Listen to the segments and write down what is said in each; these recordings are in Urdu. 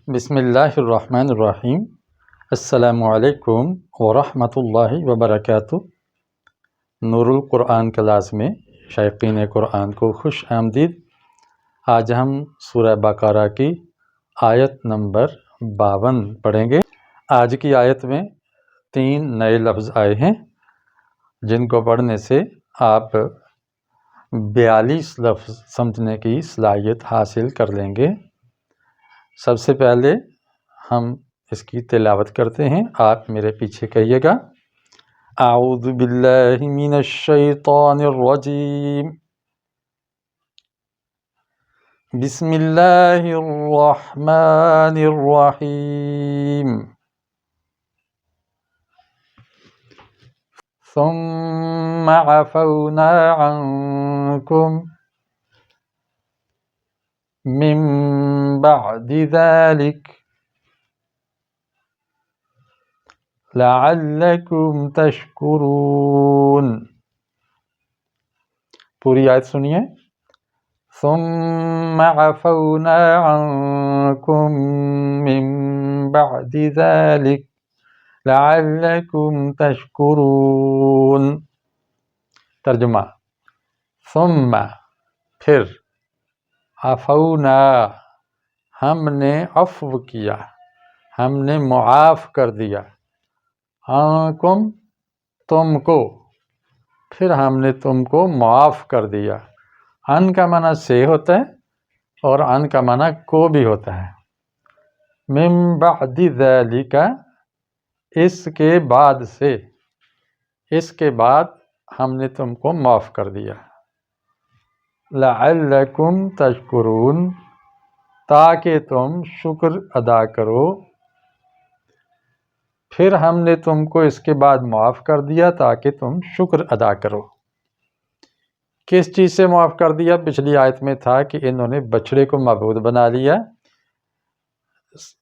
بسم اللہ الرحمن الرحیم۔ السلام علیکم ورحمۃ اللہ وبرکاتہ۔ نور القرآن کلاس میں شائقین قرآن کو خوش آمدید۔ آج ہم سورہ بقرہ کی آیت نمبر 52 پڑھیں گے۔ آج کی آیت میں 3 نئے لفظ آئے ہیں جن کو پڑھنے سے آپ 42 لفظ سمجھنے کی صلاحیت حاصل کر لیں گے۔ سب سے پہلے ہم اس کی تلاوت کرتے ہیں، آپ میرے پیچھے کہیے گا۔ اعوذ باللہ من الشیطان الرجیم، بسم اللہ الرحمن الرحیم۔ ثم عفونا عنکم من بعد ذلك لعلكم تشکرون۔ پوری آیت سنیے۔ ثم عفونا عنكم من بعد ذلك لعلكم تشکرون۔ ترجمہ، ثم پھر، عفونا ہم نے عفو کیا، ہم نے معاف کر دیا، عنکم تم کو، پھر ہم نے تم کو معاف کر دیا۔ عن کا معنی سے ہوتا ہے اور عن کا معنی کو بھی ہوتا ہے۔ من بعد ذلک، اس کے بعد سے، اس کے بعد ہم نے تم کو معاف کر دیا۔ لعلکم تشکرون، تاکہ تم شکر ادا کرو۔ پھر ہم نے تم کو اس کے بعد معاف کر دیا تاکہ تم شکر ادا کرو۔ کس چیز سے معاف کر دیا؟ پچھلی آیت میں تھا کہ انہوں نے بچڑے کو معبود بنا لیا،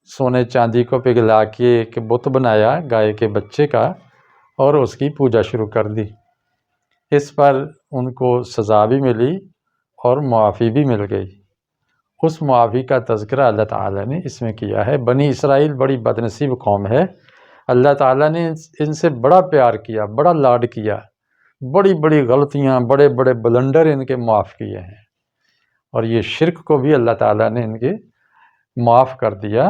سونے چاندی کو پگھلا کے ایک بت بنایا گائے کے بچے کا اور اس کی پوجا شروع کر دی۔ اس پر ان کو سزا بھی ملی اور معافی بھی مل گئی۔ اس معافی کا تذکرہ اللہ تعالیٰ نے اس میں کیا ہے۔ بنی اسرائیل بڑی بدنصیب قوم ہے، اللہ تعالیٰ نے ان سے بڑا پیار کیا، بڑا لاڈ کیا، بڑی بڑی غلطیاں، بڑے بڑے بلنڈر ان کے معاف کیے ہیں، اور یہ شرک کو بھی اللہ تعالیٰ نے ان کے معاف کر دیا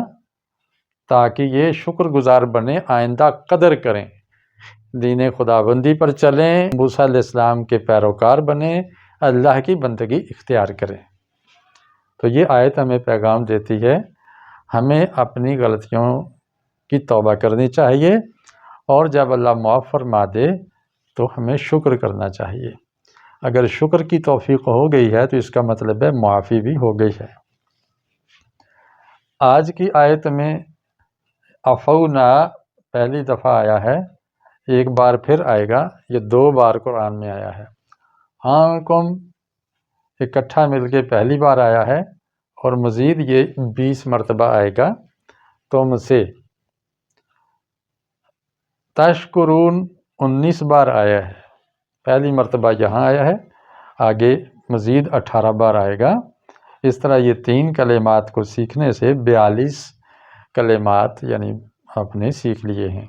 تاکہ یہ شکر گزار بنے، آئندہ قدر کریں، دین خداوندی پر چلیں، موسیٰ علیہ السلام کے پیروکار بنیں، اللہ کی بندگی اختیار کریں۔ تو یہ آیت ہمیں پیغام دیتی ہے، ہمیں اپنی غلطیوں کی توبہ کرنی چاہیے، اور جب اللہ معاف فرما دے تو ہمیں شکر کرنا چاہیے۔ اگر شکر کی توفیق ہو گئی ہے تو اس کا مطلب ہے معافی بھی ہو گئی ہے۔ آج کی آیت میں عفونا پہلی دفعہ آیا ہے، ایک بار پھر آئے گا، یہ 2 بار قرآن میں آیا ہے۔ عنکم اکٹھا مل کے پہلی بار آیا ہے، اور مزید یہ 20 مرتبہ آئے گا تم سے۔ تشکرون 19 بار آیا ہے، پہلی مرتبہ یہاں آیا ہے، آگے مزید 18 بار آئے گا۔ اس طرح یہ 3 کلمات کو سیکھنے سے 42 کلمات یعنی آپ نے سیکھ لیے ہیں۔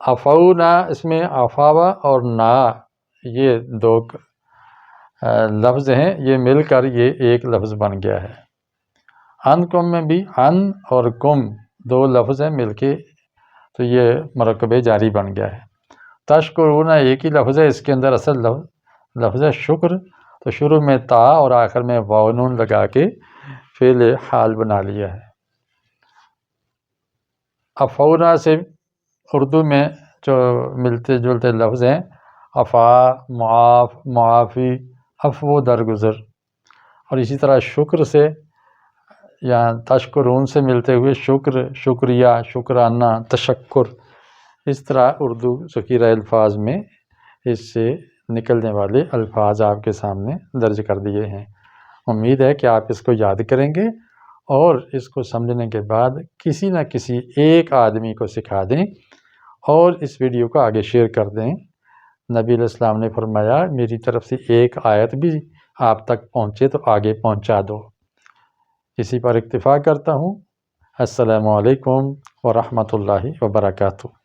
عفونا، اس میں عفاوا اور نا یہ 2 لفظ ہیں، یہ مل کر یہ ایک لفظ بن گیا ہے۔ عنکم میں بھی عن اور کم 2 لفظ ہیں مل کے، تو یہ مرکب جاری بن گیا ہے۔ تشکرون ایک ہی لفظ ہے، اس کے اندر اصل لفظ ہے شکر، تو شروع میں تا اور آخر میں واو نون لگا کے فعل حال بنا لیا ہے۔ عفونا سے اردو میں جو ملتے جلتے لفظ ہیں، عفا، معاف، معافی، عفو درگزر، اور اسی طرح شکر سے یا تشکرون سے ملتے ہوئے شکر، شکریہ، شکرانہ، تشکر، اس طرح اردو ذخیرہ الفاظ میں اس سے نکلنے والے الفاظ آپ کے سامنے درج کر دیے ہیں۔ امید ہے کہ آپ اس کو یاد کریں گے اور اس کو سمجھنے کے بعد کسی نہ کسی ایک آدمی کو سکھا دیں اور اس ویڈیو کو آگے شیئر کر دیں۔ نبی علیہ السلام نے فرمایا میری طرف سے ایک آیت بھی آپ تک پہنچے تو آگے پہنچا دو۔ اسی پر اکتفا کرتا ہوں۔ السلام علیکم ورحمۃ اللہ وبرکاتہ۔